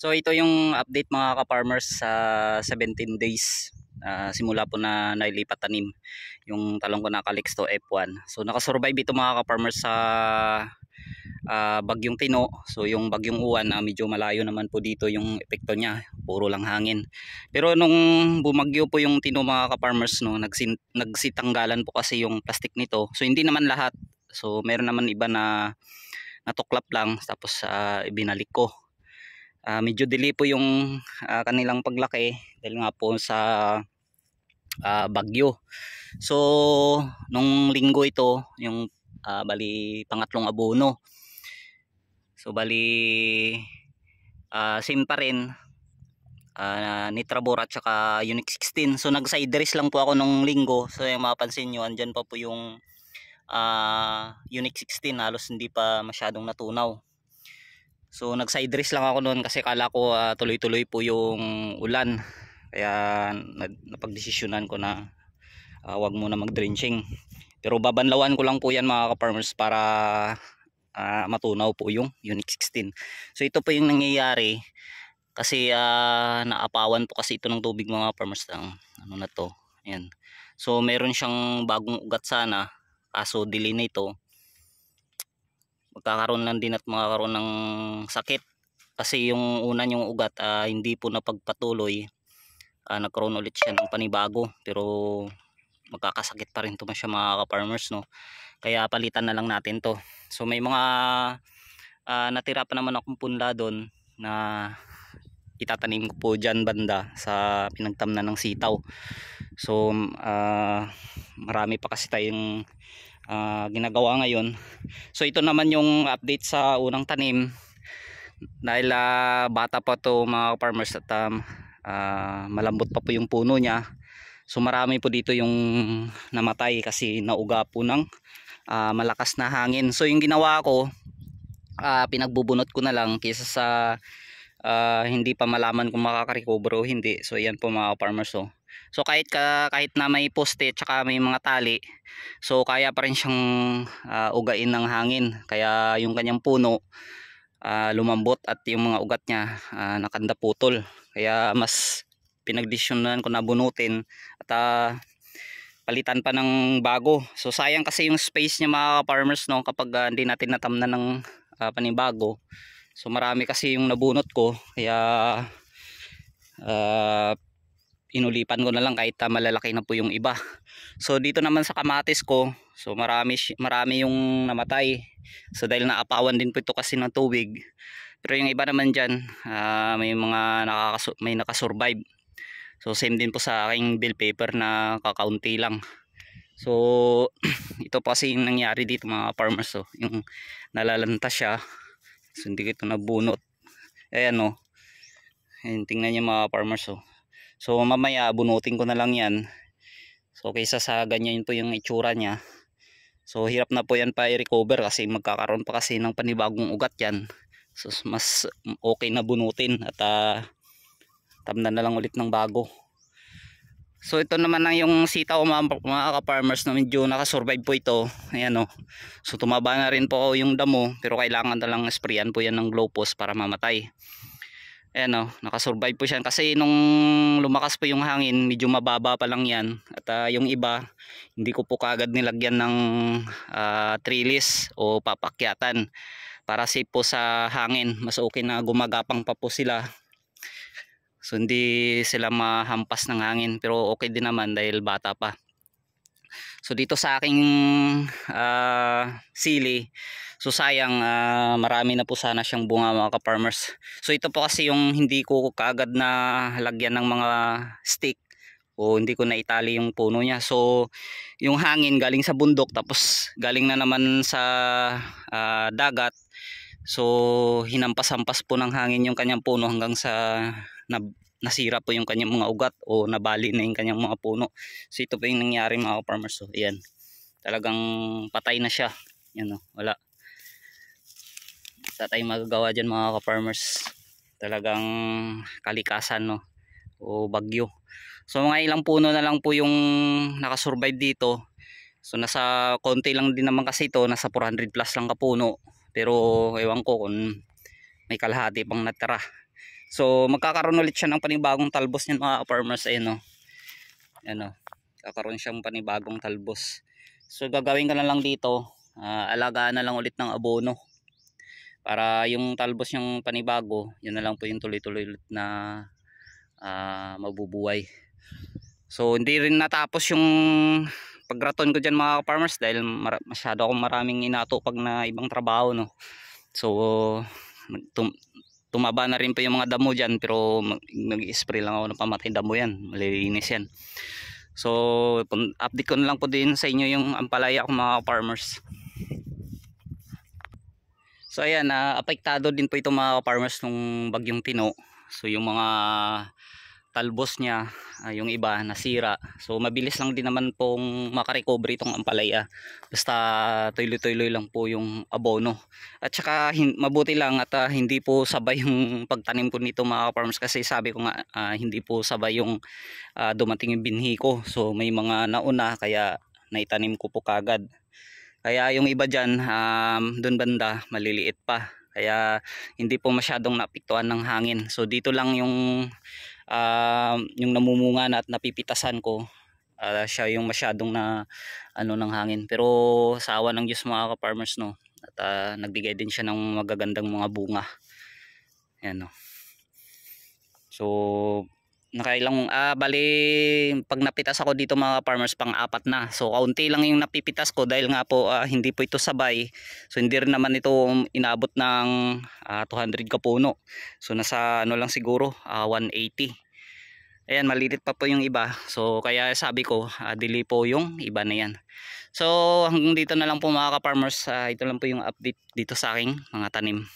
So ito yung update mga ka-farmers sa 17 days simula po na nailipat tanim yung talong ko na Calixto F1. So nakasurvive ito mga ka-farmers sa bagyong Tino. So yung bagyong Uwan medyo malayo naman po dito yung epekto niya, puro lang hangin. Pero nung bumagyo po yung Tino mga ka-farmers no, nagsitanggalan po kasi yung plastic nito. So hindi naman lahat. So meron naman iba na natuklap lang tapos ibinalik ko. Medyo delay po yung kanilang paglaki dahil nga po sa bagyo. So nung linggo ito yung bali pangatlong abono. So bali same pa rin, Nitrabor at saka Unique 16. So nag side dress lang po ako nung linggo. So yung mapapansin nyo andyan pa po yung Unique 16, halos hindi pa masyadong natunaw. So nag side dress lang ako noon kasi kala ko tuloy-tuloy po yung ulan. Kaya napagdesisyonan ko na wag muna mag-drenching. Pero babanlawan ko lang po yan mga ka-farmers para matunaw po yung Unique 16. So ito po yung nangyayari kasi naapawan po kasi ito ng tubig mga farmers ng ano na to. Ayan. So meron siyang bagong ugat sana kaso delay na ito. Magkakaroon lang din at makakaroon ng sakit kasi yung una yung ugat hindi po napagpatuloy, nagkaroon ulit siya ng panibago pero magkakasakit pa rin to siya mga ka-farmers no, kaya palitan na lang natin to. So may mga natira pa naman akong punla doon na itatanim ko po dyan banda sa pinagtamnan ng sitaw. So marami pa kasi tayong ginagawa ngayon. So ito naman yung update sa unang tanim dahil bata pa to mga farmers at malambot pa po yung puno niya. So marami po dito yung namatay kasi nauga po ng malakas na hangin. So yung ginawa ko, pinagbubunot ko na lang kaysa sa hindi pa malaman kung makaka-recover o hindi. So yan po mga farmers. So kahit na may poste at saka may mga tali, so kaya pa rin siyang ugain ng hangin. Kaya yung kanyang puno lumambot at yung mga ugat niya nakanda putol. Kaya mas pinagdesisyonan ko na bunutin at palitan pa ng bago. So sayang kasi yung space niya mga farmers no, kapag hindi natin natamnan ng panibago. So marami kasi yung nabunot ko kaya inulipan ko na lang kahit malalaki na po yung iba. So dito naman sa kamatis ko, so marami yung namatay. So dahil naapawan din po ito kasi ng tubig. Pero yung iba naman dyan, may nakasurvive. So same din po sa aking bill paper na kakaunti lang. So ito po kasi yung nangyari dito mga farmers. So yung nalalanta siya. So hindi ko ito nabunot. Ayan o. Ayan, tingnan niyo mga farmers. So mamaya bunutin ko na lang yan. So kaysa sa ganyan po yung itsura niya. So hirap na po yan pa i-recover kasi magkakaroon pa kasi ng panibagong ugat yan. So mas okay na bunutin at tamnan na lang ulit ng bago. So ito naman na yung sitaw mga ka-farmers na medyo nakasurvive po ito. Ayan o. So tumaba na rin po yung damo pero kailangan na lang sprayan po yan ng glowpost para mamatay. Ayan o, nakasurvive po siya kasi nung lumakas po yung hangin medyo mababa pa lang yan at yung iba hindi ko po kaagad nilagyan ng trellis o papakyatan para safe po sa hangin. Mas okay na gumagapang pa po sila, so hindi sila mahampas ng hangin pero okay din naman dahil bata pa. So dito sa aking sili, so sayang marami na po sana siyang bunga mga ka-farmers. So ito po kasi yung hindi ko kaagad na lagyan ng mga stick o hindi ko na itali yung puno niya. So yung hangin galing sa bundok tapos galing na naman sa dagat. So hinampas-hampas po ng hangin yung kanyang puno hanggang sa nasira po yung kanyang mga ugat o nabali na yung kanyang mga puno. So ito po yung nangyari mga farmers. So ayan, talagang patay na siya. Yan o, wala tayong magagawa dyan mga ka-farmers. Talagang kalikasan no, o bagyo. So mga ilang puno na lang po yung nakasurvive dito. So nasa konti lang din naman kasi ito, nasa 400 plus lang kapuno. Pero ewan ko kung may kalahati pang natira. So magkakaroon ulit siya ng panibagong talbos niyan mga farmers. Ayun, no? Ano, kakaroon siyang panibagong talbos. So gagawin ko na lang dito, alagaan na lang ulit ng abono para yung talbos yung panibago, yun na lang po yung tuloy-tuloy ulit na mabubuhay. So hindi rin natapos yung pagraton ko dyan mga farmers dahil masyado akong maraming inatupag na ibang trabaho, no. So tumaba na rin po yung mga damo dyan, pero nag-spray lang ako ng pamatay damo yan, malilinis yan. So update ko na lang po din sa inyo yung ampalaya ko mga farmers. So ayan, apektado din po ito mga farmers nung bagyong Tino. So yung mga talbos niya, yung iba nasira. So mabilis lang din naman pong makarecover itong ampalaya. Basta tuloy-tuloy lang po yung abono. At saka mabuti lang at hindi po sabay yung pagtanim ko nito mga farmers, kasi sabi ko nga hindi po sabay yung dumating yung binhi ko. So may mga nauna kaya naitanim ko po kagad. Kaya yung iba dyan, doon banda, maliliit pa. Kaya hindi po masyadong napiktuan ng hangin. So dito lang yung namumunga na at napipitasan ko. Siya yung masyadong na ano ng hangin. Pero sa awa ng Diyos mga ka-farmers, no. At nagbigay din siya ng magagandang mga bunga. Ayan, no. So nakailang bali pag napitas ako dito mga farmers, pang-apat na. So kaunti lang yung napipitas ko dahil nga po hindi po ito sabay. So hindi rin naman ito inabot ng 200 kapuno. So nasa ano lang siguro 180. Ayan, malilit pa po yung iba. So kaya sabi ko dili po yung iba na yan. So hanggang dito na lang po mga ka-farmers. Ito lang po yung update dito sa aking mga tanim.